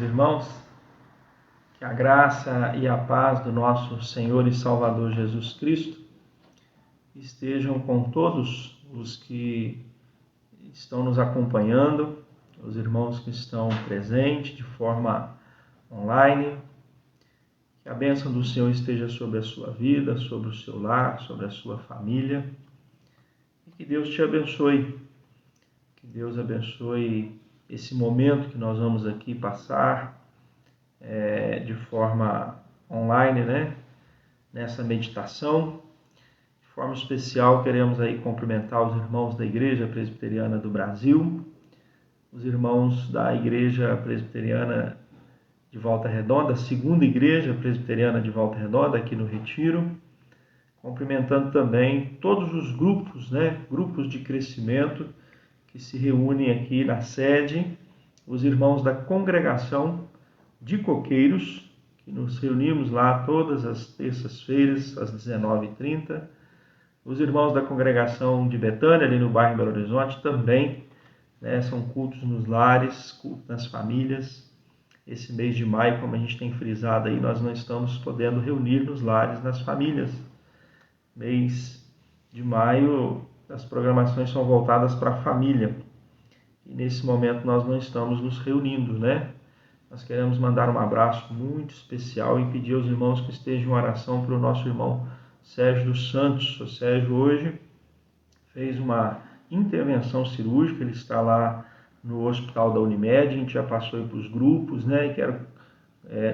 queridos irmãos, que a graça e a paz do nosso Senhor e Salvador Jesus Cristo estejam com todos os que estão nos acompanhando, os irmãos que estão presentes de forma online. Que a bênção do Senhor esteja sobre a sua vida, sobre o seu lar, sobre a sua família. E que Deus te abençoe. Que Deus abençoe esse momento que nós vamos aqui passar de forma online, nessa meditação. De forma especial, queremos aí cumprimentar os irmãos da Igreja Presbiteriana do Brasil, os irmãos da Igreja Presbiteriana de Volta Redonda, a segunda Igreja Presbiteriana de Volta Redonda, aqui no Retiro, cumprimentando também todos os grupos, grupos de crescimento que se reúnem aqui na sede, os irmãos da congregação de Coqueiros, que nos reunimos lá todas as terças-feiras, às 19h30, os irmãos da congregação de Betânia, ali no bairro Belo Horizonte, também, são cultos nos lares, cultos nas famílias. Esse mês de maio, como a gente tem frisado aí, nós não estamos podendo reunir nos lares, nas famílias. Mês de maio, as programações são voltadas para a família. E nesse momento nós não estamos nos reunindo, Nós queremos mandar um abraço muito especial e pedir aos irmãos que estejam em oração para o nosso irmão Sérgio dos Santos. O Sérgio hoje fez uma intervenção cirúrgica, ele está lá no hospital da Unimed, a gente já passou aí para os grupos, e quero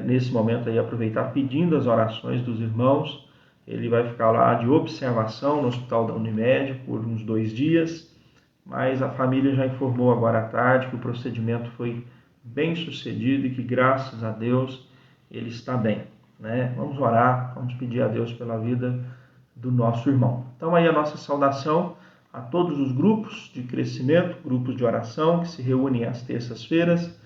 nesse momento aí aproveitar pedindo as orações dos irmãos. Ele vai ficar lá de observação no hospital da Unimed por uns 2 dias, mas a família já informou agora à tarde que o procedimento foi bem sucedido e que, graças a Deus, ele está bem. Vamos orar, vamos pedir a Deus pela vida do nosso irmão. Então aí a nossa saudação a todos os grupos de crescimento, grupos de oração que se reúnem às terças-feiras,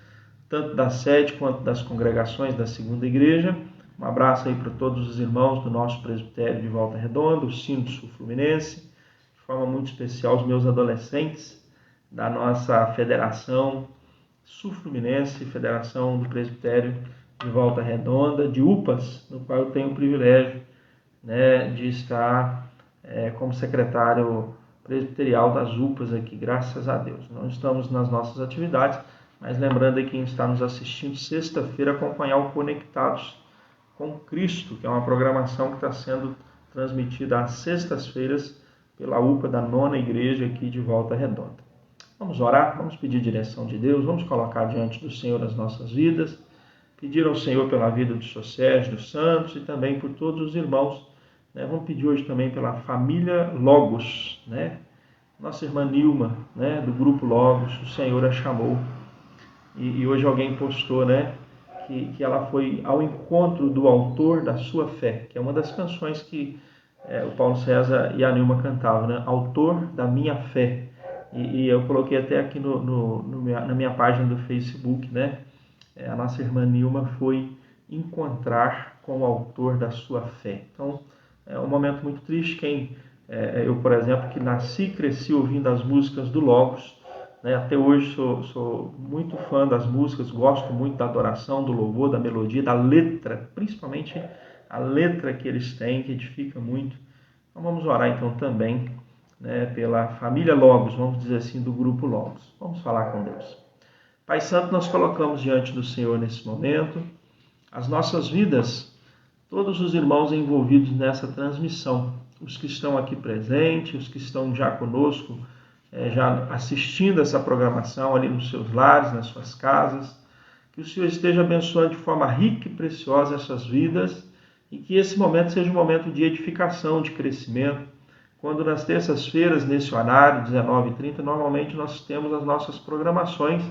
tanto da sede quanto das congregações da segunda igreja. Um abraço aí para todos os irmãos do nosso presbitério de Volta Redonda, o Sino do Sul Fluminense, de forma muito especial os meus adolescentes da nossa federação Sul Fluminense, Federação do Presbitério de Volta Redonda, de UPAS, no qual eu tenho o privilégio de estar como secretário presbiterial das UPAS aqui, graças a Deus. Não estamos nas nossas atividades, mas lembrando aí quem está nos assistindo, sexta-feira, acompanhar o Conectados com Cristo, que é uma programação que está sendo transmitida às sextas-feiras pela UPA da 9ª Igreja aqui de Volta Redonda. Vamos orar, vamos pedir direção de Deus, vamos colocar diante do Senhor as nossas vidas, pedir ao Senhor pela vida do Sr. Sérgio dos Santos e também por todos os irmãos. Vamos pedir hoje também pela família Logos, Nossa irmã Nilma, do grupo Logos, o Senhor a chamou. E hoje alguém postou, que ela foi ao encontro do autor da sua fé, que é uma das canções que o Paulo César e a Nilma cantavam, Autor da minha fé. E eu coloquei até aqui na minha página do Facebook, a nossa irmã Nilma foi encontrar com o autor da sua fé. Então, é um momento muito triste. Eu, por exemplo, que nasci e cresci ouvindo as músicas do Logos, até hoje sou muito fã das músicas, gosto muito da adoração, do louvor, da melodia, da letra, principalmente a letra que eles têm, que edifica muito. Então vamos orar então também pela família Logos, vamos dizer assim, do grupo Logos. Vamos falar com Deus. Pai Santo, nós colocamos diante do Senhor nesse momento as nossas vidas, todos os irmãos envolvidos nessa transmissão, os que estão aqui presentes, os que estão já conosco, já assistindo essa programação ali nos seus lares, nas suas casas, que o Senhor esteja abençoando de forma rica e preciosa essas vidas e que esse momento seja um momento de edificação, de crescimento. Quando nas terças-feiras, nesse horário, 19h30, normalmente nós temos as nossas programações,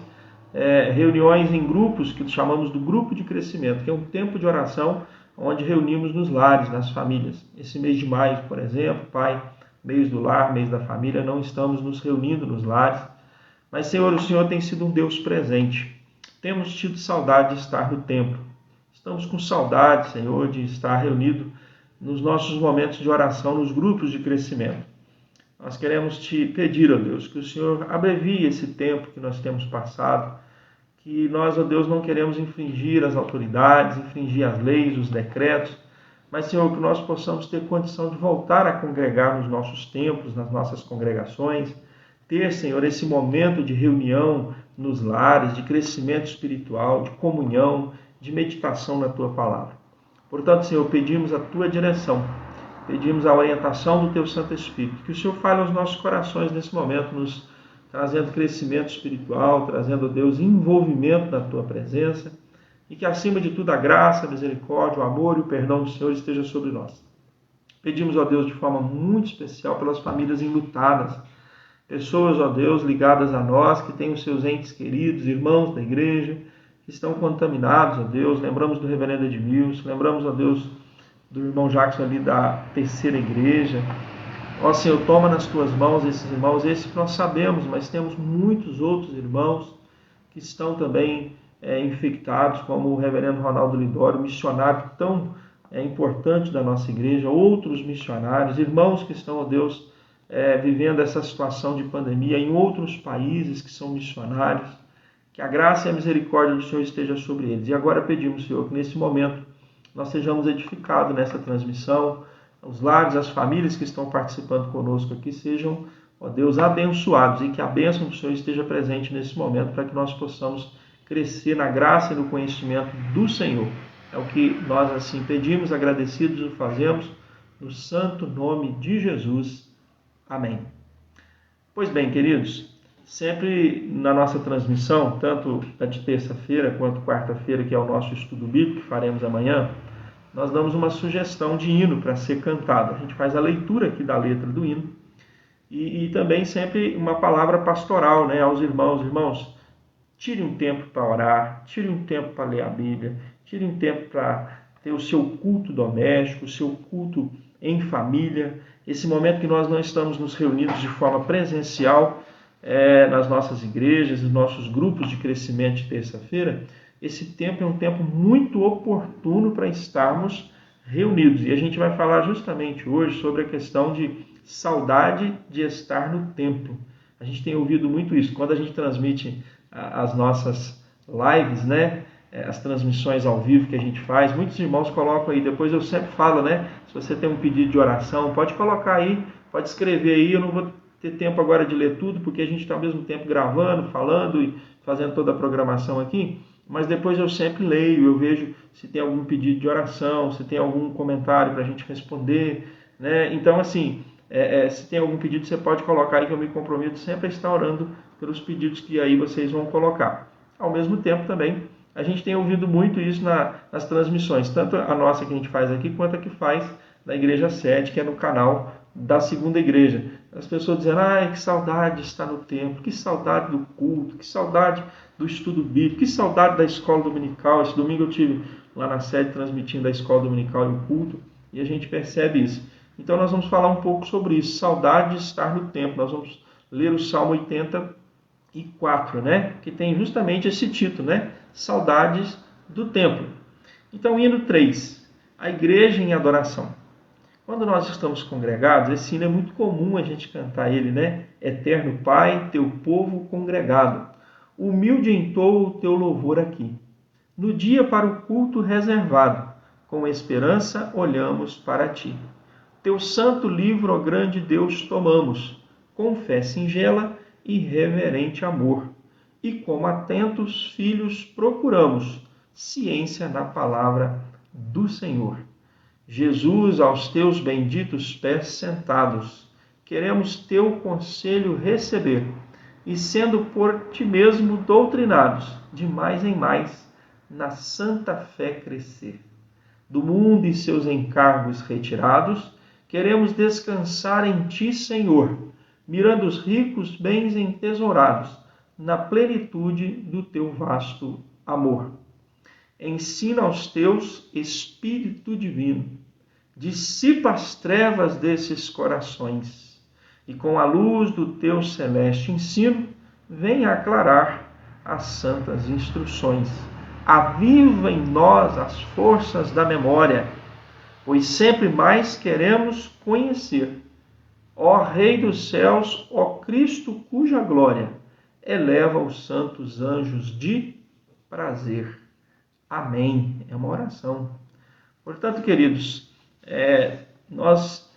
reuniões em grupos que chamamos do grupo de crescimento, que é um tempo de oração onde reunimos nos lares, nas famílias. Esse mês de maio, por exemplo, Pai, mês do lar, mês da família, não estamos nos reunindo nos lares, mas, Senhor, o Senhor tem sido um Deus presente. Temos tido saudade de estar no templo. Estamos com saudade, Senhor, de estar reunido nos nossos momentos de oração, nos grupos de crescimento. Nós queremos te pedir, ó Deus, que o Senhor abrevie esse tempo que nós temos passado que nós, ó Deus, não queremos infringir as autoridades, infringir as leis, os decretos, mas, Senhor, que nós possamos ter condição de voltar a congregar nos nossos templos, nas nossas congregações, ter, Senhor, esse momento de reunião nos lares, de crescimento espiritual, de comunhão, de meditação na Tua Palavra. Portanto, Senhor, pedimos a Tua direção, pedimos a orientação do Teu Santo Espírito, que o Senhor fale aos nossos corações nesse momento, nos trazendo crescimento espiritual, trazendo, Deus, envolvimento na Tua presença, e que, acima de tudo, a graça, a misericórdia, o amor e o perdão do Senhor esteja sobre nós. Pedimos, ó Deus, de forma muito especial pelas famílias enlutadas, pessoas, ó Deus, ligadas a nós, que têm os seus entes queridos, irmãos da igreja, que estão contaminados, ó Deus. Lembramos do reverendo Edmilson, lembramos, ó Deus, do irmão Jackson ali da terceira igreja. Ó Senhor, toma nas Tuas mãos esses irmãos, esses que nós sabemos, mas temos muitos outros irmãos que estão também infectados, como o reverendo Ronaldo Lidório, missionário tão importante da nossa igreja, outros missionários, irmãos que estão, ó Deus, vivendo essa situação de pandemia em outros países que são missionários, que a graça e a misericórdia do Senhor esteja sobre eles. E agora pedimos, Senhor, que nesse momento nós sejamos edificados nessa transmissão, os lares, as famílias que estão participando conosco aqui sejam, ó Deus, abençoados, e que a bênção do Senhor esteja presente nesse momento para que nós possamos crescer na graça e no conhecimento do Senhor. É o que nós assim pedimos, agradecidos o fazemos, no santo nome de Jesus. Amém. Pois bem, queridos, sempre na nossa transmissão, tanto a de terça-feira quanto quarta-feira, que é o nosso estudo bíblico que faremos amanhã, nós damos uma sugestão de hino para ser cantado. A gente faz a leitura aqui da letra do hino e também sempre uma palavra pastoral, né, aos irmãos. Irmãos, tire um tempo para orar, tire um tempo para ler a Bíblia, tire um tempo para ter o seu culto doméstico, o seu culto em família, esse momento que nós não estamos nos reunidos de forma presencial nas nossas igrejas, nos nossos grupos de crescimento de terça-feira. Esse tempo é um tempo muito oportuno para estarmos reunidos. E a gente vai falar justamente hoje sobre a questão de saudade de estar no templo. A gente tem ouvido muito isso. Quando a gente transmite as nossas lives, né? As transmissões ao vivo que a gente faz, muitos irmãos colocam aí, depois eu sempre falo, né? Se você tem um pedido de oração, pode colocar aí, pode escrever aí. Eu não vou ter tempo agora de ler tudo, porque a gente está ao mesmo tempo gravando, falando e fazendo toda a programação aqui. Mas depois eu sempre leio, eu vejo se tem algum pedido de oração, se tem algum comentário para a gente responder, né? Então, assim, se tem algum pedido, você pode colocar aí, que eu me comprometo sempre a estar orando pelos pedidos que aí vocês vão colocar. Ao mesmo tempo também, a gente tem ouvido muito isso nas transmissões, tanto a nossa que a gente faz aqui, quanto a que faz da Igreja 7, que é no canal da segunda igreja. As pessoas dizendo, que saudade de estar no templo, que saudade do culto, que saudade do estudo bíblico, que saudade da escola dominical. Esse domingo eu estive lá na sede transmitindo a escola dominical e o culto, e a gente percebe isso. Então nós vamos falar um pouco sobre isso, saudade de estar no templo. Nós vamos ler o Salmo 84, né? Que tem justamente esse título, né? Saudades do templo. Então, hino 3, a igreja em adoração. Quando nós estamos congregados, esse hino é muito comum a gente cantar ele, né? Eterno Pai, teu povo congregado, humilde entoa o teu louvor aqui. No dia para o culto reservado, com esperança olhamos para ti. Teu santo livro, ó grande Deus, tomamos, com fé singela e reverente amor. E como atentos filhos procuramos ciência na palavra do Senhor. Jesus, aos teus benditos pés sentados, queremos teu conselho receber, e sendo por ti mesmo doutrinados, de mais em mais, na santa fé crescer. Do mundo e seus encargos retirados, queremos descansar em ti, Senhor, mirando os ricos bens entesourados, na plenitude do teu vasto amor. Ensina aos teus, Espírito Divino, dissipa as trevas desses corações, e com a luz do teu celeste ensino, venha aclarar as santas instruções. Aviva em nós as forças da memória, pois sempre mais queremos conhecer. Ó Rei dos céus, ó Cristo cuja glória eleva os santos anjos de prazer. Amém. É uma oração. Portanto, queridos, nós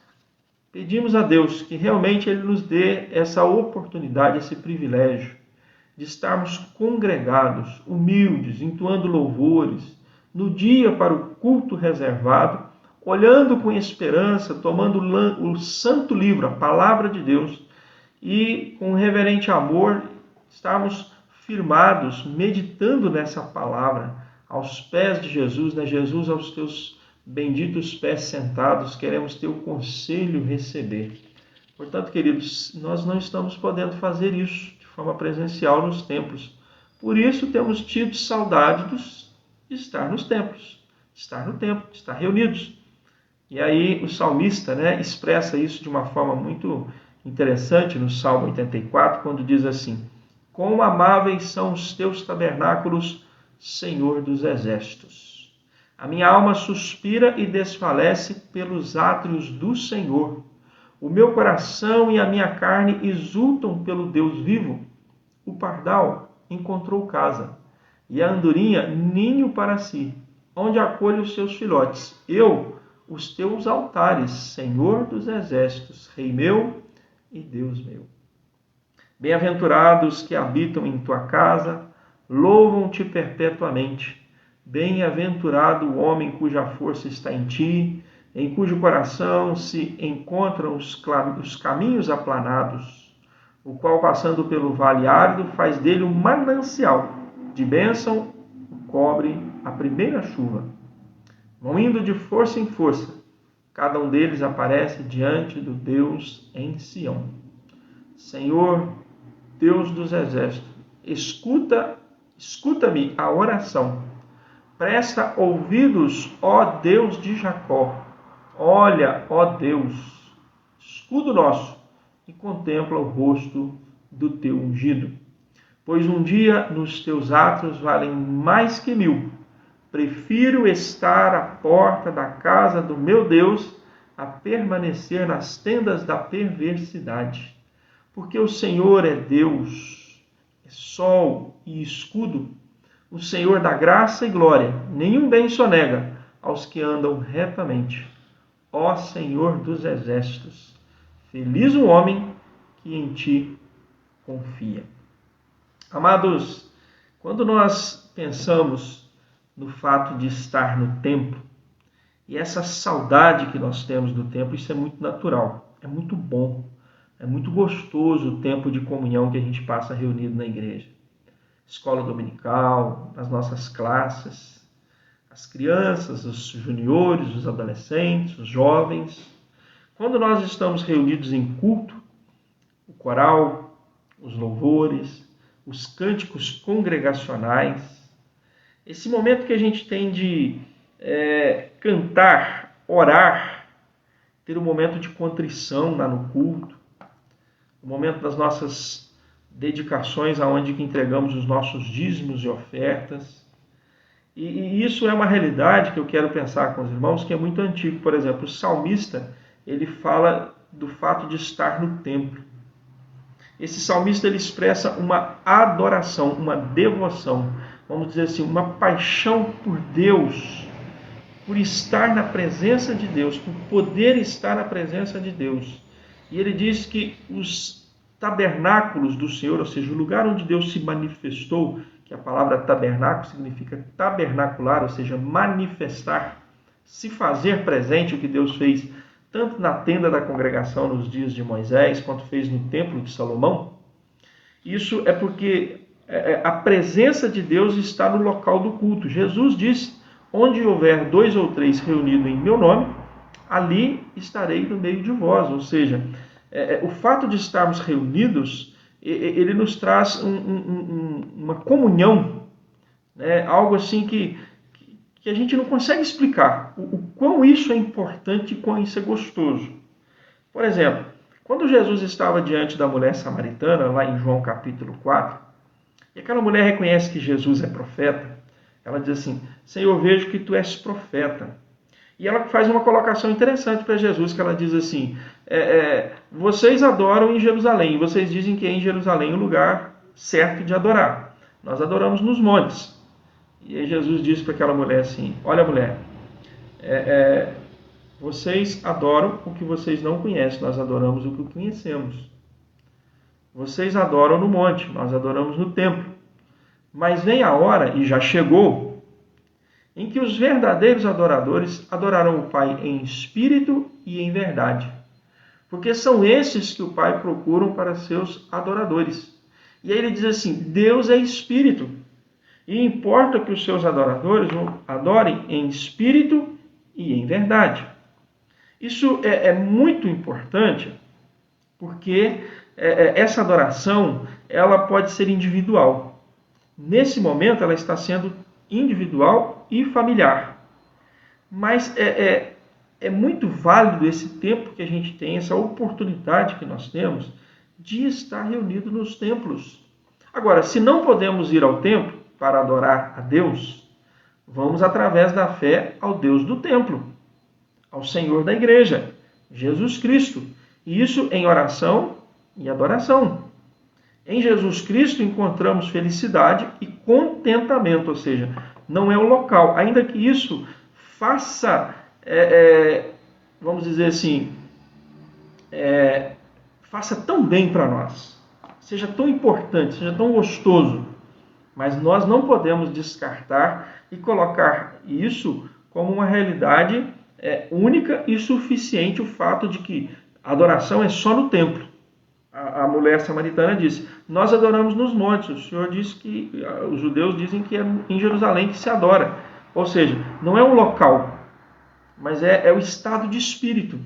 pedimos a Deus que realmente Ele nos dê essa oportunidade, esse privilégio de estarmos congregados, humildes, entoando louvores, no dia para o culto reservado, olhando com esperança, tomando o santo livro, a palavra de Deus, e com reverente amor estarmos firmados, meditando nessa palavra, aos pés de Jesus, né? Jesus, aos teus benditos pés sentados, queremos teu conselho receber. Portanto, queridos, nós não estamos podendo fazer isso de forma presencial nos templos. Por isso, temos tido saudade de estar nos templos, de estar no templo, de estar reunidos. E aí o salmista, né, expressa isso de uma forma muito interessante no Salmo 84, quando diz assim: quão amáveis são os teus tabernáculos, Senhor dos exércitos. A minha alma suspira e desfalece pelos átrios do Senhor. O meu coração e a minha carne exultam pelo Deus vivo. O pardal encontrou casa, e a andorinha ninho para si, onde acolhe os seus filhotes. Eu, os teus altares, Senhor dos exércitos, Rei meu e Deus meu. Bem-aventurados que habitam em tua casa, louvam-te perpetuamente. Bem-aventurado o homem cuja força está em ti, em cujo coração se encontram os caminhos aplanados, o qual, passando pelo vale árido, faz dele um manancial de bênção, cobre a primeira chuva. Vão indo de força em força, cada um deles aparece diante do Deus em Sião. Senhor, Deus dos exércitos, escuta-me a oração. Presta ouvidos, ó Deus de Jacó. Olha, ó Deus, escudo nosso, e contempla o rosto do teu ungido. Pois um dia nos teus atos valem mais que 1000. Prefiro estar à porta da casa do meu Deus a permanecer nas tendas da perversidade. Porque o Senhor é Deus, é sol e escudo, o Senhor dá graça e glória, nenhum bem sonega aos que andam retamente. Ó Senhor dos exércitos, feliz o homem que em ti confia. Amados, quando nós pensamos no fato de estar no templo, e essa saudade que nós temos do templo, isso é muito natural, é muito bom, é muito gostoso o tempo de comunhão que a gente passa reunido na igreja. Escola dominical, nas nossas classes, as crianças, os juniores, os adolescentes, os jovens. Quando nós estamos reunidos em culto, o coral, os louvores, os cânticos congregacionais, esse momento que a gente tem de cantar, orar, ter um momento de contrição lá no culto, o momento das nossas dedicações, aonde que entregamos os nossos dízimos e ofertas. E isso é uma realidade que eu quero pensar com os irmãos, que é muito antigo. Por exemplo, o salmista, ele fala do fato de estar no templo. Esse salmista, ele expressa uma adoração, uma devoção, vamos dizer assim, uma paixão por Deus, por estar na presença de Deus, por poder estar na presença de Deus. E ele diz que os tabernáculos do Senhor, ou seja, o lugar onde Deus se manifestou, que a palavra tabernáculo significa tabernacular, ou seja, manifestar, se fazer presente, o que Deus fez tanto na tenda da congregação nos dias de Moisés, quanto fez no templo de Salomão. Isso é porque a presença de Deus está no local do culto. Jesus disse: onde houver 2 ou 3 reunidos em meu nome, ali estarei no meio de vós. Ou seja, o fato de estarmos reunidos, ele nos traz uma comunhão, né? Algo assim que a gente não consegue explicar o quão isso é importante e quão isso é gostoso. Por exemplo, quando Jesus estava diante da mulher samaritana, lá em João capítulo 4, e aquela mulher reconhece que Jesus é profeta, ela diz assim: Senhor, vejo que tu és profeta. E ela faz uma colocação interessante para Jesus, que ela diz assim: vocês adoram em Jerusalém, vocês dizem que é em Jerusalém o lugar certo de adorar. Nós adoramos nos montes. E aí Jesus disse para aquela mulher assim: olha, mulher, vocês adoram o que vocês não conhecem, nós adoramos o que conhecemos. Vocês adoram no monte, nós adoramos no templo. Mas vem a hora, e já chegou, em que os verdadeiros adoradores adorarão o Pai em espírito e em verdade. Porque são esses que o Pai procura para seus adoradores. E aí ele diz assim: Deus é espírito. E importa que os seus adoradores o adorem em espírito e em verdade. Isso é muito importante, porque essa adoração ela pode ser individual. Nesse momento ela está sendo individual e familiar. Mas é muito válido esse tempo que a gente tem, essa oportunidade que nós temos de estar reunido nos templos. Agora, se não podemos ir ao templo para adorar a Deus, vamos através da fé ao Deus do templo, ao Senhor da igreja, Jesus Cristo. E isso em oração e adoração. Em Jesus Cristo encontramos felicidade e contentamento, ou seja, não é o local, ainda que isso faça, vamos dizer assim, faça tão bem para nós, seja tão importante, seja tão gostoso, mas nós não podemos descartar e colocar isso como uma realidade única e suficiente, o fato de que a adoração é só no templo. A mulher samaritana disse: nós adoramos nos montes. O Senhor disse que os judeus dizem que é em Jerusalém que se adora. Ou seja, não é um local, mas é o estado de espírito.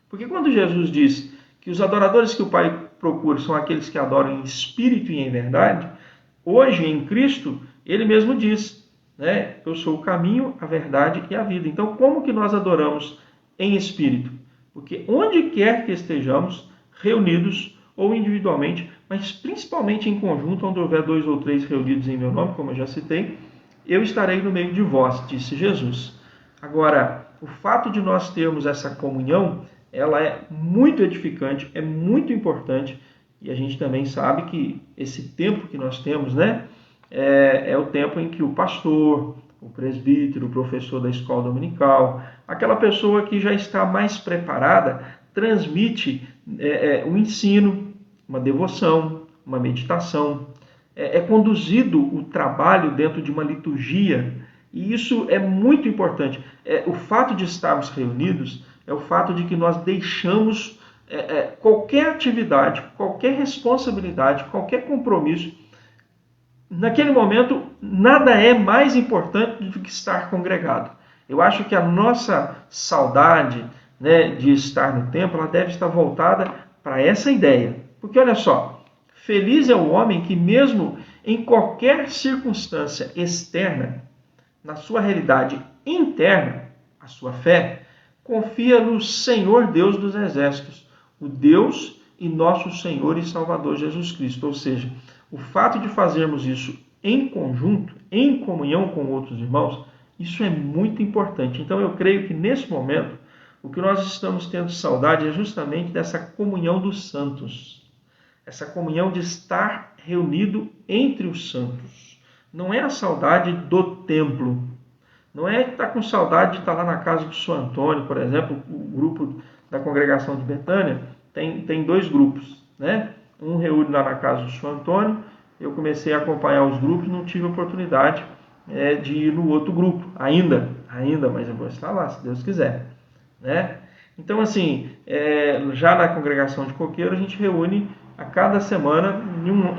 Porque quando Jesus diz que os adoradores que o Pai procura são aqueles que adoram em espírito e em verdade, hoje em Cristo, Ele mesmo diz, né? Eu sou o caminho, a verdade e a vida. Então, como que nós adoramos em espírito? Porque onde quer que estejamos reunidos ou individualmente, mas principalmente em conjunto, onde houver 2 ou 3 reunidos em meu nome, como eu já citei, eu estarei no meio de vós, disse Jesus. Agora, o fato de nós termos essa comunhão, ela é muito edificante, é muito importante, e a gente também sabe que esse tempo que nós temos, né, é o tempo em que o pastor, o presbítero, o professor da escola dominical, aquela pessoa que já está mais preparada, transmite um ensino, uma devoção, uma meditação. É conduzido o trabalho dentro de uma liturgia, e isso é muito importante. O fato de estarmos reunidos é o fato de que nós deixamos qualquer atividade, qualquer responsabilidade, qualquer compromisso. Naquele momento, nada é mais importante do que estar congregado. Eu acho que a nossa saudade, né, de estar no templo, ela deve estar voltada para essa ideia. Porque olha só, feliz é o homem que mesmo em qualquer circunstância externa, na sua realidade interna, a sua fé, confia no Senhor Deus dos exércitos, o Deus e nosso Senhor e Salvador Jesus Cristo. Ou seja, o fato de fazermos isso em conjunto, em comunhão com outros irmãos, isso é muito importante. Então eu creio que nesse momento, o que nós estamos tendo saudade é justamente dessa comunhão dos santos. Essa comunhão de estar reunido entre os santos. Não é a saudade do templo. Não é estar com saudade de estar lá na casa do São Antônio, por exemplo. O grupo da congregação de Betânia tem 2 grupos, né? Um reúne lá na casa do São Antônio. Eu comecei a acompanhar os grupos, não tive oportunidade de ir no outro grupo. Ainda, mas eu vou estar lá, se Deus quiser. Né? Então, assim, já na congregação de Coqueiro, a gente reúne a cada semana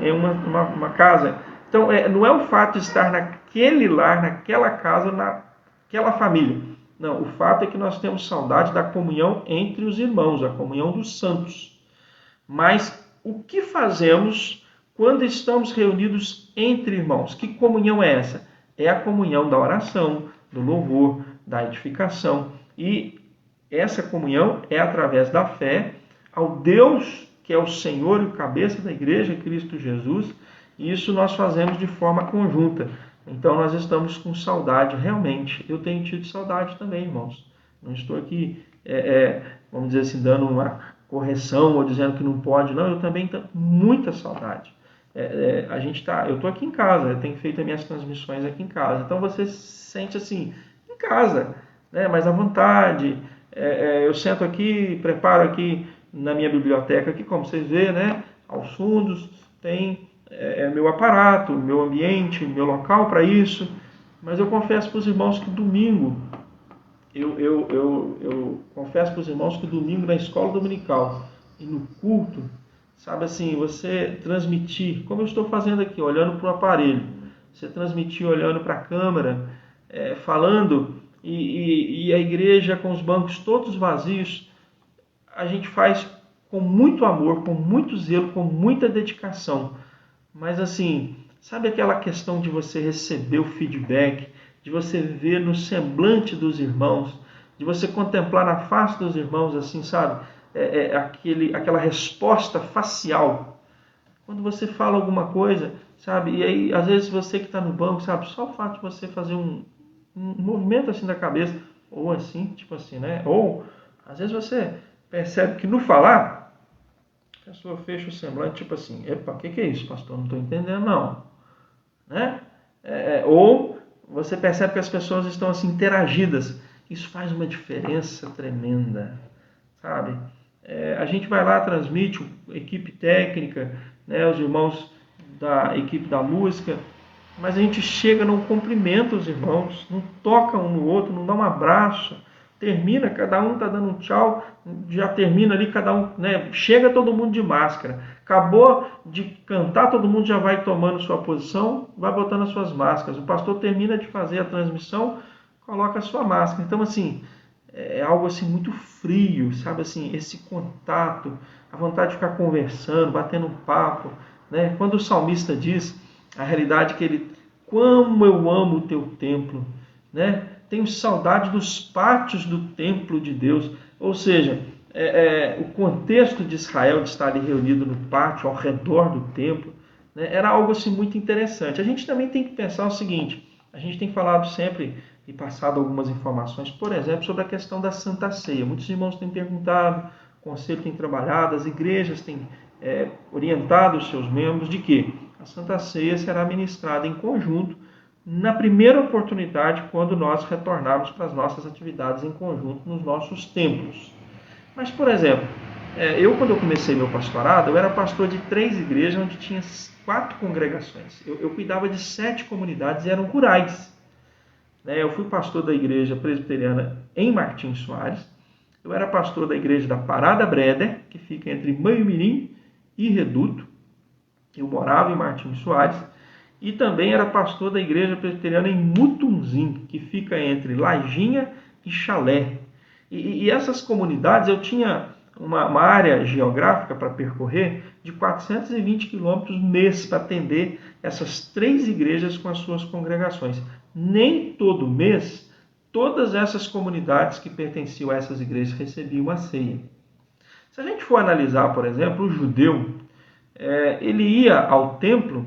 em uma casa. Então, não é o fato de estar naquele lar, naquela casa, naquela família. Não, o fato é que nós temos saudade da comunhão entre os irmãos, a comunhão dos santos. Mas o que fazemos quando estamos reunidos entre irmãos? Que comunhão é essa? É a comunhão da oração, do louvor, da edificação. E essa comunhão é através da fé ao Deus que é o Senhor e o cabeça da igreja, Cristo Jesus, e isso nós fazemos de forma conjunta. Então nós estamos com saudade, realmente. Eu tenho tido saudade também, irmãos. Não estou aqui, vamos dizer assim, dando uma correção ou dizendo que não pode, não. Eu também tenho muita saudade. Eu estou aqui em casa, eu tenho feito as minhas transmissões aqui em casa. Então você se sente assim, em casa, né? Mais à vontade. Eu sento aqui, preparo aqui na minha biblioteca, aqui, como vocês vêem, né? Aos fundos tem meu aparato, meu ambiente, meu local para isso. Mas eu confesso para os irmãos que domingo, eu confesso para os irmãos que domingo na escola dominical e no culto, sabe assim, você transmitir, como eu estou fazendo aqui, olhando para o aparelho, você transmitir olhando para a câmera, falando, e a igreja com os bancos todos vazios, a gente faz com muito amor, com muito zelo, com muita dedicação. Mas assim, sabe aquela questão de você receber o feedback, de você ver no semblante dos irmãos, de você contemplar na face dos irmãos, assim, sabe? Aquela resposta facial. Quando você fala alguma coisa, sabe? E aí, às vezes, você que está no banco, sabe? Só o fato de você fazer um movimento assim da cabeça, ou assim, tipo assim, né? Ou, às vezes, você percebe que no falar, a pessoa fecha o semblante, tipo assim, epa, o que é isso, pastor? Não estou entendendo, não. Né? Ou você percebe que as pessoas estão assim interagidas. Isso faz uma diferença tremenda, sabe? A gente vai lá, transmite, equipe técnica, né, os irmãos da equipe da música, mas a gente chega, não cumprimenta os irmãos, não toca um no outro, não dá um abraço, termina, cada um está dando um tchau, já termina ali, cada um, né, chega todo mundo de máscara. Acabou de cantar, todo mundo já vai tomando sua posição, vai botando as suas máscaras. O pastor termina de fazer a transmissão, coloca a sua máscara. Então, assim, é algo assim muito frio, sabe assim, esse contato, a vontade de ficar conversando, batendo um papo, né? Quando o salmista diz a realidade que ele, como eu amo o teu templo, né? Tenho saudade dos pátios do templo de Deus, ou seja, o contexto de Israel de estar ali reunido no pátio, ao redor do templo, né? Era algo assim muito interessante. A gente também tem que pensar o seguinte, a gente tem falado sempre e passado algumas informações, por exemplo, sobre a questão da Santa Ceia. Muitos irmãos têm perguntado, o conselho tem trabalhado, as igrejas têm orientado os seus membros de que a Santa Ceia será ministrada em conjunto na primeira oportunidade quando nós retornarmos para as nossas atividades em conjunto nos nossos templos. Mas, por exemplo, quando eu comecei meu pastorado, eu era pastor de 3 igrejas onde tinha 4 congregações. Eu cuidava de 7 comunidades e eram rurais. Eu fui pastor da igreja presbiteriana em Martins Soares. Eu era pastor da igreja da Parada Breder, que fica entre Manhumirim e Reduto. Eu morava em Martins Soares. E também era pastor da igreja presbiteriana em Mutunzim, que fica entre Lajinha e Chalé. E essas comunidades, eu tinha uma área geográfica para percorrer de 420 quilômetros mês para atender essas 3 igrejas com as suas congregações. Nem todo mês, todas essas comunidades que pertenciam a essas igrejas recebiam a ceia. Se a gente for analisar, por exemplo, o judeu, ele ia ao templo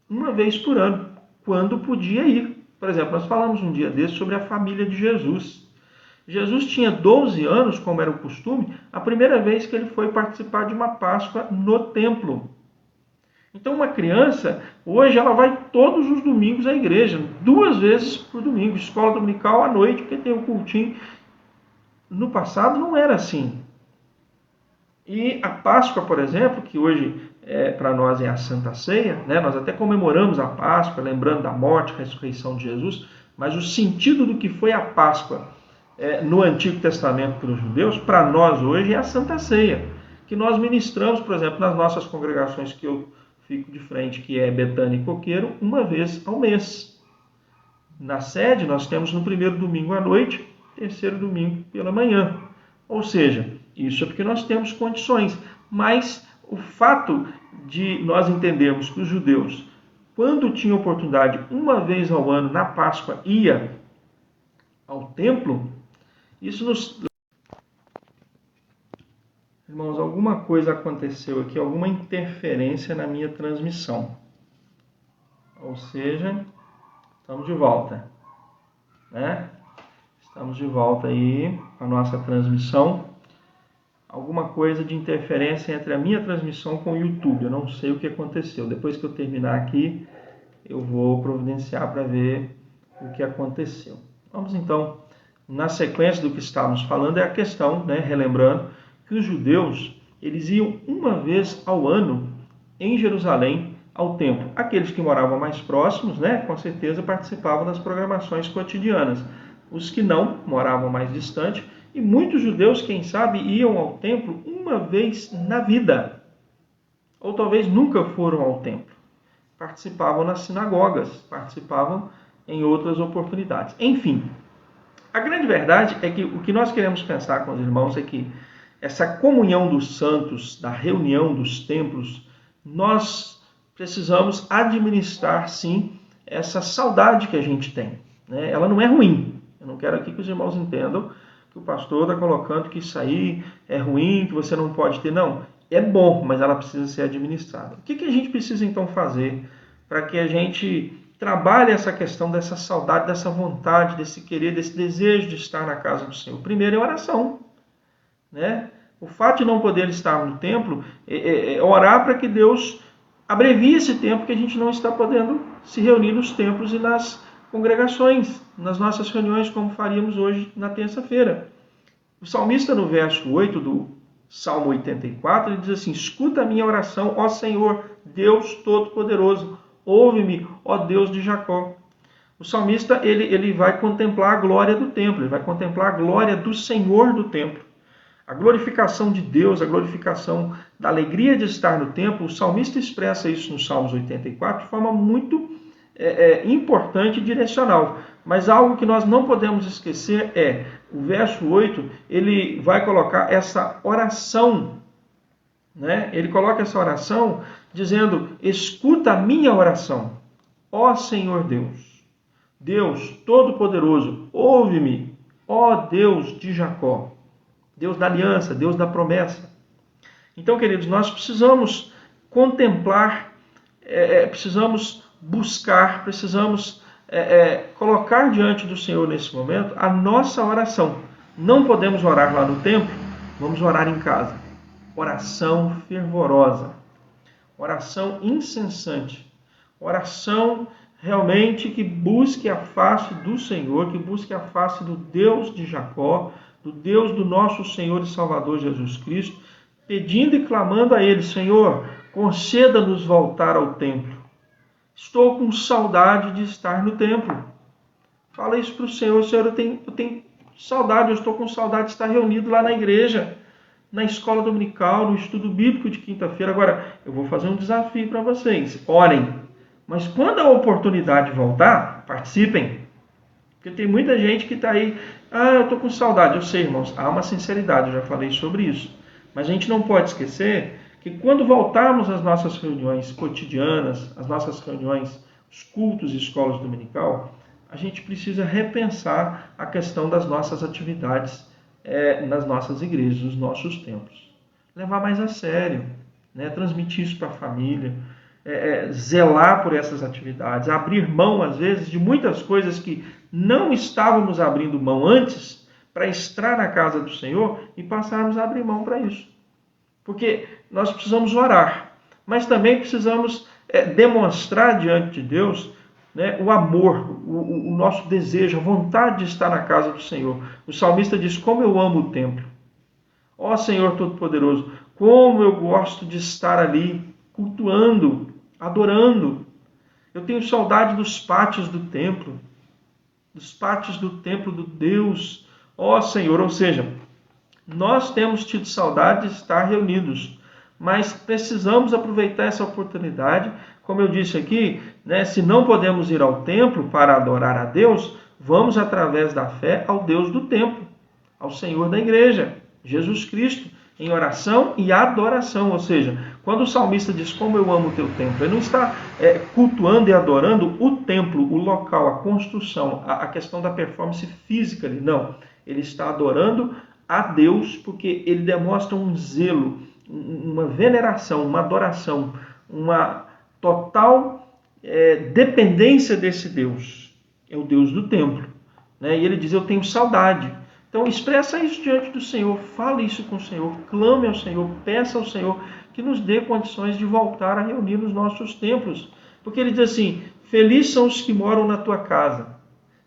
uma vez por ano, quando podia ir. Por exemplo, nós falamos um dia desse sobre a família de Jesus. Jesus tinha 12 anos, como era o costume, a primeira vez que ele foi participar de uma Páscoa no templo. Então, uma criança, hoje, ela vai todos os domingos à igreja, 2 vezes por domingo, escola dominical à noite, porque tem o cultinho. No passado não era assim. E a Páscoa, por exemplo, que hoje para nós é a Santa Ceia, né? Nós até comemoramos a Páscoa, lembrando da morte e ressurreição de Jesus, mas o sentido do que foi a Páscoa no Antigo Testamento para os judeus, para nós hoje é a Santa Ceia, que nós ministramos, por exemplo, nas nossas congregações que eu fico de frente, que é Betânia e Coqueiro, uma vez ao mês. Na sede, nós temos no primeiro domingo à noite, terceiro domingo pela manhã. Ou seja, isso é porque nós temos condições. Mas o fato de nós entendermos que os judeus, quando tinham oportunidade, uma vez ao ano, na Páscoa, ia ao templo, isso nos... Irmãos, alguma coisa aconteceu aqui, alguma interferência na minha transmissão. Ou seja, estamos de volta, né? Estamos de volta aí para a nossa transmissão. alguma coisa de interferência entre a minha transmissão com o YouTube. Eu não sei o que aconteceu. Depois que eu terminar aqui, eu vou providenciar para ver o que aconteceu. Vamos então, na sequência do que estávamos falando, é a questão, relembrando, que os judeus, eles iam uma vez ao ano em Jerusalém ao templo. Aqueles que moravam mais próximos, com certeza participavam das programações cotidianas. Os que não, moravam mais distante, e muitos judeus, quem sabe, iam ao templo uma vez na vida, ou talvez nunca foram ao templo. Participavam nas sinagogas, participavam em outras oportunidades. Enfim, a grande verdade é que o que nós queremos pensar com os irmãos é que essa comunhão dos santos, da reunião dos templos, nós precisamos administrar, sim, essa saudade que a gente tem. Ela não é ruim. Eu não quero aqui que os irmãos entendam que o pastor está colocando que isso aí é ruim, que você não pode ter. Não, é bom, mas ela precisa ser administrada. O que a gente precisa então fazer para que a gente trabalhe essa questão dessa saudade, dessa vontade, desse querer, desse desejo de estar na casa do Senhor? Primeiro é oração. O fato de não poder estar no templo é orar para que Deus abrevie esse tempo que a gente não está podendo se reunir nos templos e nas congregações, nas nossas reuniões, como faríamos hoje na terça-feira. O salmista, no verso 8 do Salmo 84, ele diz assim: escuta a minha oração, ó Senhor, Deus Todo-Poderoso, ouve-me, ó Deus de Jacó. O salmista ele vai contemplar a glória do templo, ele vai contemplar a glória do Senhor do templo. A glorificação de Deus, a glorificação da alegria de estar no templo, o salmista expressa isso no Salmos 84 de forma muito importante e direcional. Mas algo que nós não podemos esquecer é, o verso 8, ele vai colocar essa oração, Ele coloca essa oração dizendo: escuta a minha oração, ó Senhor Deus, Deus Todo-Poderoso, ouve-me, ó Deus de Jacó. Deus da aliança, Deus da promessa. Então, queridos, nós precisamos contemplar, precisamos buscar, precisamos colocar diante do Senhor nesse momento a nossa oração. Não podemos orar lá no templo, vamos orar em casa. Oração fervorosa, oração incessante, oração realmente que busque a face do Senhor, que busque a face do Deus de Jacó, do Deus do nosso Senhor e Salvador Jesus Cristo, pedindo e clamando a Ele: Senhor, conceda-nos voltar ao templo. Estou com saudade de estar no templo. Fala isso para o Senhor: Senhor, eu tenho saudade, eu estou com saudade de estar reunido lá na igreja, na escola dominical, no estudo bíblico de quinta-feira. Agora, eu vou fazer um desafio para vocês. Orem, mas quando a oportunidade voltar, participem. Porque tem muita gente que está aí: eu estou com saudade. Eu sei, irmãos, há uma sinceridade, eu já falei sobre isso. Mas a gente não pode esquecer que quando voltarmos às nossas reuniões cotidianas, às nossas reuniões, os cultos e escolas dominical, a gente precisa repensar a questão das nossas atividades nas nossas igrejas, nos nossos templos. Levar mais a sério, transmitir isso para a família, zelar por essas atividades, abrir mão, às vezes, de muitas coisas que não estávamos abrindo mão antes para estar na casa do Senhor e passarmos a abrir mão para isso. Porque nós precisamos orar, mas também precisamos demonstrar diante de Deus o amor, o nosso desejo, a vontade de estar na casa do Senhor. O salmista diz: como eu amo o templo. Ó Senhor Todo-Poderoso, como eu gosto de estar ali cultuando, adorando. Eu tenho saudade dos pátios do templo, do Deus, ó Senhor. Ou seja, nós temos tido saudade de estar reunidos, mas precisamos aproveitar essa oportunidade. Como eu disse aqui, se não podemos ir ao templo para adorar a Deus, vamos através da fé ao Deus do templo, ao Senhor da igreja, Jesus Cristo, em oração e adoração. Ou seja, quando o salmista diz: como eu amo o teu templo, ele não está cultuando e adorando o templo, o local, a construção, a questão da performance física ali. Não, ele está adorando a Deus porque ele demonstra um zelo, uma veneração, uma adoração, uma total dependência desse Deus. É o Deus do templo. E ele diz: eu tenho saudade. Então expressa isso diante do Senhor, fale isso com o Senhor, clame ao Senhor, peça ao Senhor que nos dê condições de voltar a reunir nos nossos templos. Porque ele diz assim, felizes são os que moram na tua casa,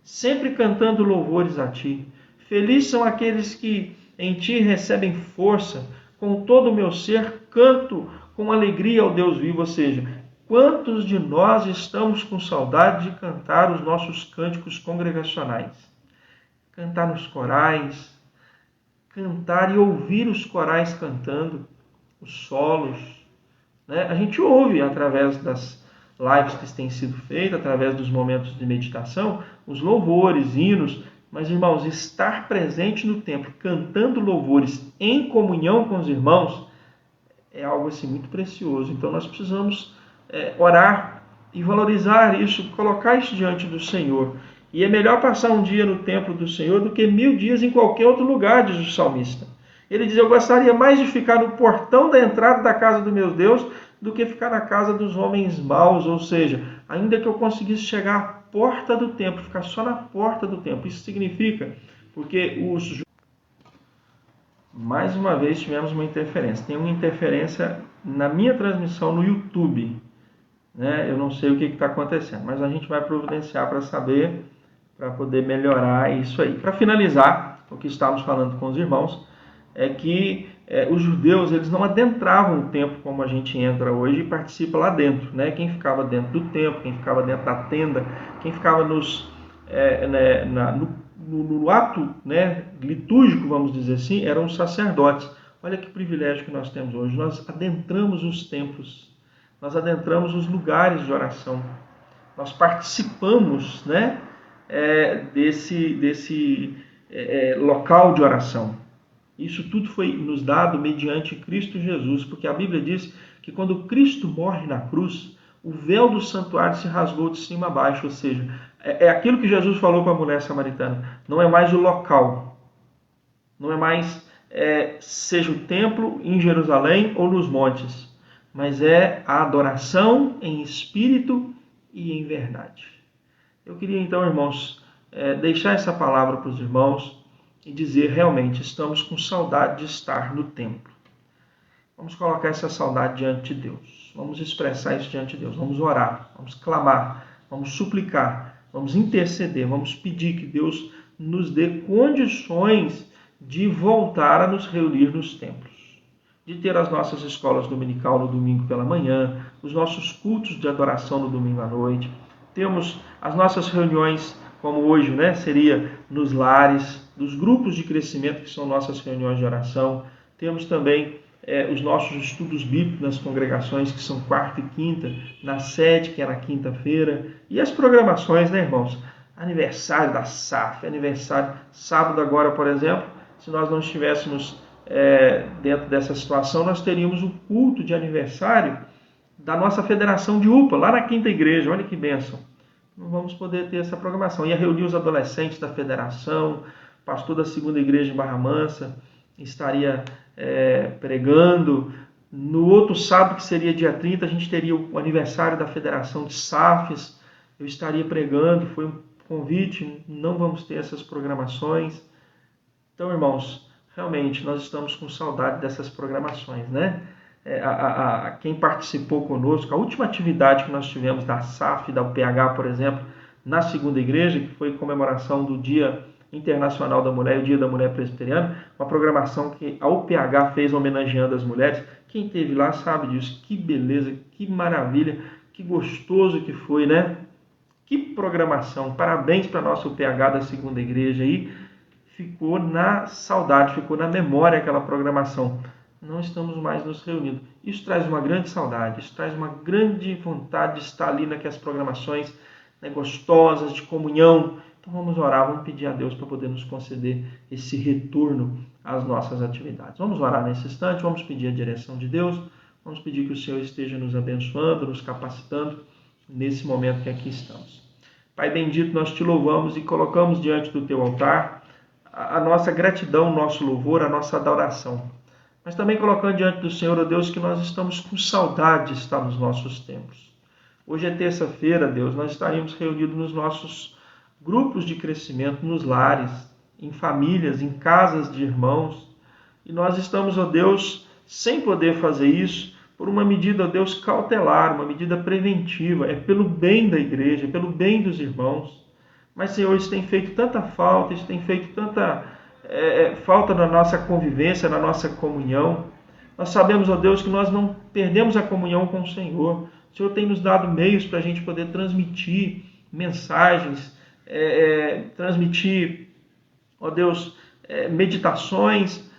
sempre cantando louvores a ti. Felizes são aqueles que em ti recebem força, com todo o meu ser canto com alegria ao Deus vivo. Ou seja, quantos de nós estamos com saudade de cantar os nossos cânticos congregacionais? Cantar nos corais, cantar e ouvir os corais cantando, os solos. Né? A gente ouve através das lives que têm sido feitas, através dos momentos de meditação, os louvores, hinos. Mas, irmãos, estar presente no templo, cantando louvores em comunhão com os irmãos, é algo assim muito precioso. Então nós precisamos orar e valorizar isso, colocar isso diante do Senhor. E é melhor passar um dia no templo do Senhor do que 1000 dias em qualquer outro lugar, diz o salmista. Ele diz, eu gostaria mais de ficar no portão da entrada da casa do meu Deus do que ficar na casa dos homens maus. Ou seja, ainda que eu conseguisse chegar à porta do templo, ficar só na porta do templo. Isso significa, porque mais uma vez tivemos uma interferência. Tem uma interferência na minha transmissão no YouTube. Né? Eu não sei o que está acontecendo, mas a gente vai providenciar para saber, para poder melhorar isso aí. Para finalizar, o que estávamos falando com os irmãos, é que os judeus eles não adentravam o templo como a gente entra hoje e participa lá dentro. Né? Quem ficava dentro do templo, quem ficava dentro da tenda, quem ficava no ato, né, litúrgico, vamos dizer assim, eram os sacerdotes. Olha que privilégio que nós temos hoje. Nós adentramos os templos, nós adentramos os lugares de oração, nós participamos, né, desse local de oração. Isso tudo foi nos dado mediante Cristo Jesus, porque a Bíblia diz que quando Cristo morre na cruz, o véu do santuário se rasgou de cima a baixo, ou seja, é aquilo que Jesus falou com a mulher samaritana. Não é mais o local, não é mais seja o templo em Jerusalém ou nos montes, mas é a adoração em espírito e em verdade. Eu queria então, irmãos, deixar essa palavra para os irmãos e dizer, realmente, estamos com saudade de estar no templo. Vamos colocar essa saudade diante de Deus. Vamos expressar isso diante de Deus. Vamos orar, vamos clamar, vamos suplicar, vamos interceder, vamos pedir que Deus nos dê condições de voltar a nos reunir nos templos, de ter as nossas escolas dominical no domingo pela manhã, os nossos cultos de adoração no domingo à noite, temos as nossas reuniões, como hoje, né, seria nos lares, dos grupos de crescimento que são nossas reuniões de oração, temos também os nossos estudos bíblicos nas congregações, que são quarta e quinta, na sede, que é na quinta-feira, e as programações, né, irmãos? Aniversário da SAF, aniversário, sábado agora, por exemplo, se nós não estivéssemos dentro dessa situação, nós teríamos o culto de aniversário da nossa federação de UPA, lá na quinta igreja, olha que bênção. Não vamos poder ter essa programação. Ia reunir os adolescentes da federação, o pastor da segunda igreja em Barra Mansa estaria pregando. No outro sábado, que seria dia 30, a gente teria o aniversário da Federação de SAFs. Eu estaria pregando, foi um convite, não vamos ter essas programações. Então, irmãos, realmente nós estamos com saudade dessas programações, né? Quem participou conosco, a última atividade que nós tivemos da SAF, da UPH, por exemplo, na segunda igreja, que foi comemoração do Dia Internacional da Mulher, o Dia da Mulher Presbiteriana, uma programação que a UPH fez homenageando as mulheres. Quem esteve lá sabe disso. Que beleza, que maravilha, que gostoso que foi, né? Que programação. Parabéns para a nossa UPH da segunda igreja aí. Ficou na saudade, ficou na memória aquela programação. Não estamos mais nos reunindo. Isso traz uma grande saudade, isso traz uma grande vontade de estar ali naquelas programações, né, gostosas, de comunhão. Então vamos orar, vamos pedir a Deus para poder nos conceder esse retorno às nossas atividades. Vamos orar nesse instante, vamos pedir a direção de Deus, vamos pedir que o Senhor esteja nos abençoando, nos capacitando nesse momento que aqui estamos. Pai bendito, nós te louvamos e colocamos diante do teu altar a nossa gratidão, o nosso louvor, a nossa adoração. Mas também colocando diante do Senhor, ó Deus, que nós estamos com saudade de estar nos nossos templos. Hoje é terça-feira, Deus, nós estaríamos reunidos nos nossos grupos de crescimento, nos lares, em famílias, em casas de irmãos. E nós estamos, ó Deus, sem poder fazer isso por uma medida, ó Deus, cautelar, uma medida preventiva. É pelo bem da igreja, é pelo bem dos irmãos. Mas, Senhor, isso tem feito tanta falta, isso tem feito tanta falta na nossa convivência, na nossa comunhão. Nós sabemos, ó Deus, que nós não perdemos a comunhão com o Senhor. O Senhor tem nos dado meios para a gente poder transmitir mensagens, transmitir, ó Deus, meditações,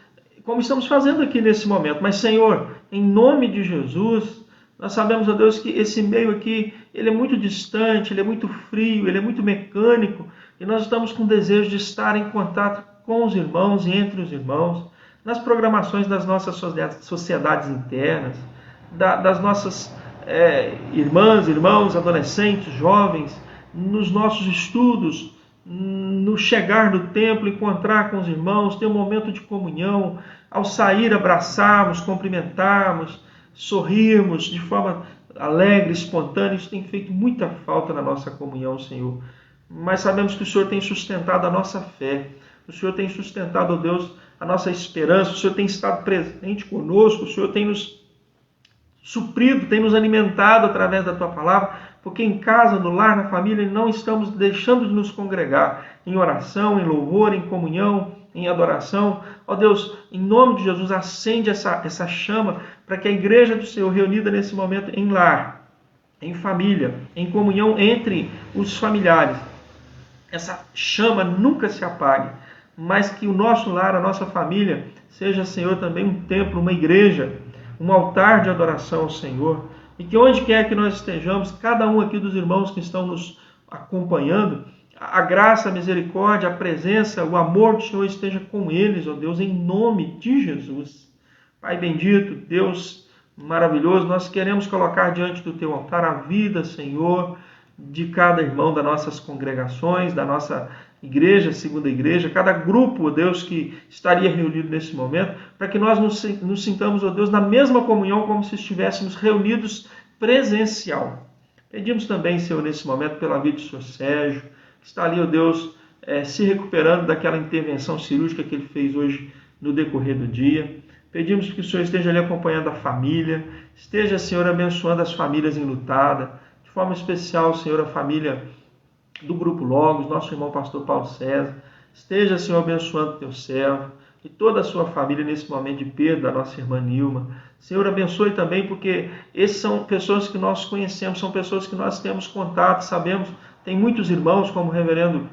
como estamos fazendo aqui nesse momento. Mas, Senhor, em nome de Jesus, nós sabemos, ó Deus, que esse meio aqui, ele é muito distante, ele é muito frio, ele é muito mecânico, e nós estamos com desejo de estar em contato com os irmãos e entre os irmãos, nas programações das nossas sociedades internas, das nossas irmãs, irmãos, adolescentes, jovens, nos nossos estudos, no chegar no templo, encontrar com os irmãos, ter um momento de comunhão, ao sair abraçarmos, cumprimentarmos, sorrirmos de forma alegre, espontânea. Isso tem feito muita falta na nossa comunhão, Senhor. Mas sabemos que o Senhor tem sustentado a nossa fé, o Senhor tem sustentado, ó Deus, a nossa esperança, o Senhor tem estado presente conosco, o Senhor tem nos suprido, tem nos alimentado através da Tua palavra, porque em casa, no lar, na família, não estamos deixando de nos congregar em oração, em louvor, em comunhão, em adoração. Ó Deus, em nome de Jesus, acende essa chama para que a igreja do Senhor, reunida nesse momento em lar, em família, em comunhão entre os familiares, essa chama nunca se apague, mas que o nosso lar, a nossa família, seja, Senhor, também um templo, uma igreja, um altar de adoração ao Senhor. E que onde quer que nós estejamos, cada um aqui dos irmãos que estão nos acompanhando, a graça, a misericórdia, a presença, o amor do Senhor esteja com eles, ó Deus, em nome de Jesus. Pai bendito, Deus maravilhoso, nós queremos colocar diante do Teu altar a vida, Senhor, de cada irmão das nossas congregações, da nossa igreja, segunda igreja, cada grupo, ó Deus, que estaria reunido nesse momento, para que nós nos sintamos, ó Deus, na mesma comunhão como se estivéssemos reunidos presencial. Pedimos também, Senhor, nesse momento, pela vida do Senhor Sérgio, que está ali, ó Deus, se recuperando daquela intervenção cirúrgica que ele fez hoje no decorrer do dia. Pedimos que o Senhor esteja ali acompanhando a família, esteja, Senhor, abençoando as famílias enlutadas, de forma especial, Senhor, a família do Grupo Logos, nosso irmão pastor Paulo César. Esteja, Senhor, abençoando o Teu servo e toda a sua família nesse momento de perda da nossa irmã Nilma. Senhor, abençoe também, porque esses são pessoas que nós conhecemos, são pessoas que nós temos contato, sabemos. Tem muitos irmãos, como o reverendo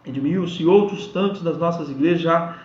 Edmilson e outros tantos das nossas igrejas, já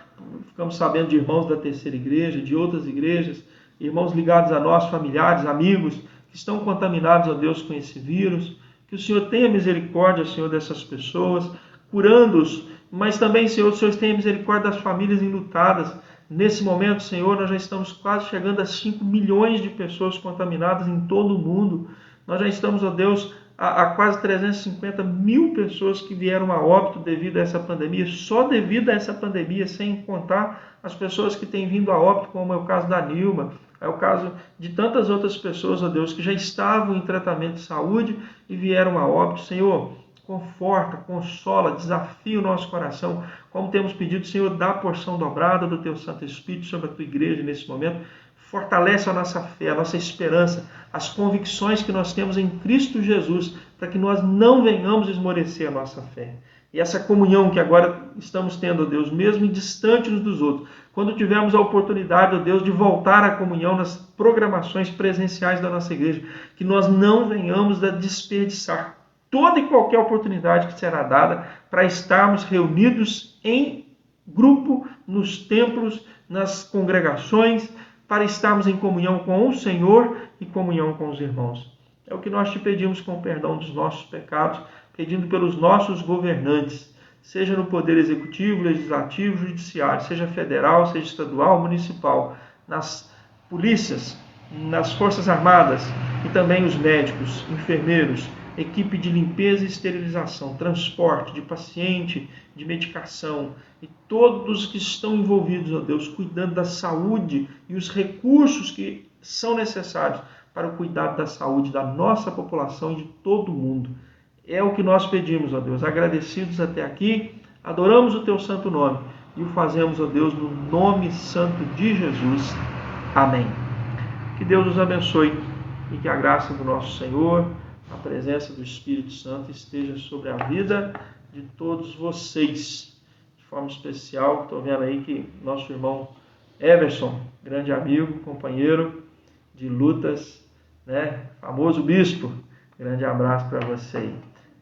ficamos sabendo de irmãos da terceira igreja, de outras igrejas, irmãos ligados a nós, familiares, amigos, que estão contaminados, ó Deus, com esse vírus. Que o Senhor tenha misericórdia, Senhor, dessas pessoas, curando-os, mas também, Senhor, o Senhor tenha misericórdia das famílias enlutadas. Nesse momento, Senhor, nós já estamos quase chegando a 5 milhões de pessoas contaminadas em todo o mundo. Nós já estamos, ó Deus, a quase 350 mil pessoas que vieram a óbito devido a essa pandemia, só devido a essa pandemia, sem contar as pessoas que têm vindo a óbito, como é o caso da Nilma, é o caso de tantas outras pessoas, ó Deus, que já estavam em tratamento de saúde e vieram a óbito. Senhor, conforta, consola, desafia o nosso coração, como temos pedido, Senhor, dá a porção dobrada do Teu Santo Espírito sobre a Tua igreja nesse momento. Fortalece a nossa fé, a nossa esperança, as convicções que nós temos em Cristo Jesus, para que nós não venhamos esmorecer a nossa fé. E essa comunhão que agora estamos tendo, ó Deus, mesmo distante uns dos outros, quando tivermos a oportunidade, ó Deus, de voltar à comunhão nas programações presenciais da nossa igreja, que nós não venhamos a desperdiçar toda e qualquer oportunidade que será dada para estarmos reunidos em grupo, nos templos, nas congregações, para estarmos em comunhão com o Senhor e comunhão com os irmãos. É o que nós te pedimos com o perdão dos nossos pecados, pedindo pelos nossos governantes, seja no Poder Executivo, Legislativo, Judiciário, seja federal, seja estadual, municipal, nas polícias, nas Forças Armadas e também os médicos, enfermeiros, equipe de limpeza e esterilização, transporte de paciente, de medicação e todos que estão envolvidos, ó Deus, cuidando da saúde e os recursos que são necessários para o cuidado da saúde da nossa população e de todo mundo. É o que nós pedimos, ó Deus, agradecidos até aqui, Adoramos o teu santo nome e o fazemos, ó Deus, no nome santo de Jesus. Amém. Que Deus nos abençoe e que a graça do nosso Senhor, a presença do Espírito Santo esteja sobre a vida de todos vocês. De forma especial, estou vendo aí que nosso irmão Everson, grande amigo, companheiro de lutas, né? Famoso bispo. Grande abraço para você aí.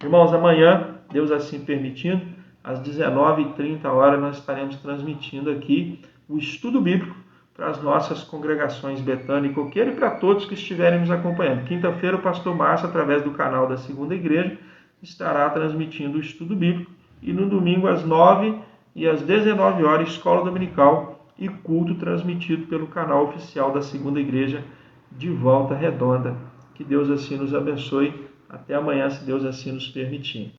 Irmãos, amanhã, Deus assim permitindo, às 19h30 nós estaremos transmitindo aqui o estudo bíblico para as nossas congregações Betânia e Coqueiro e para todos que estiverem nos acompanhando. Quinta-feira, o pastor Márcio, através do canal da Segunda Igreja, estará transmitindo o estudo bíblico e no domingo, às 9h e às 19h, escola dominical e culto transmitido pelo canal oficial da Segunda Igreja de Volta Redonda. Que Deus assim nos abençoe. Até amanhã, se Deus assim nos permitir.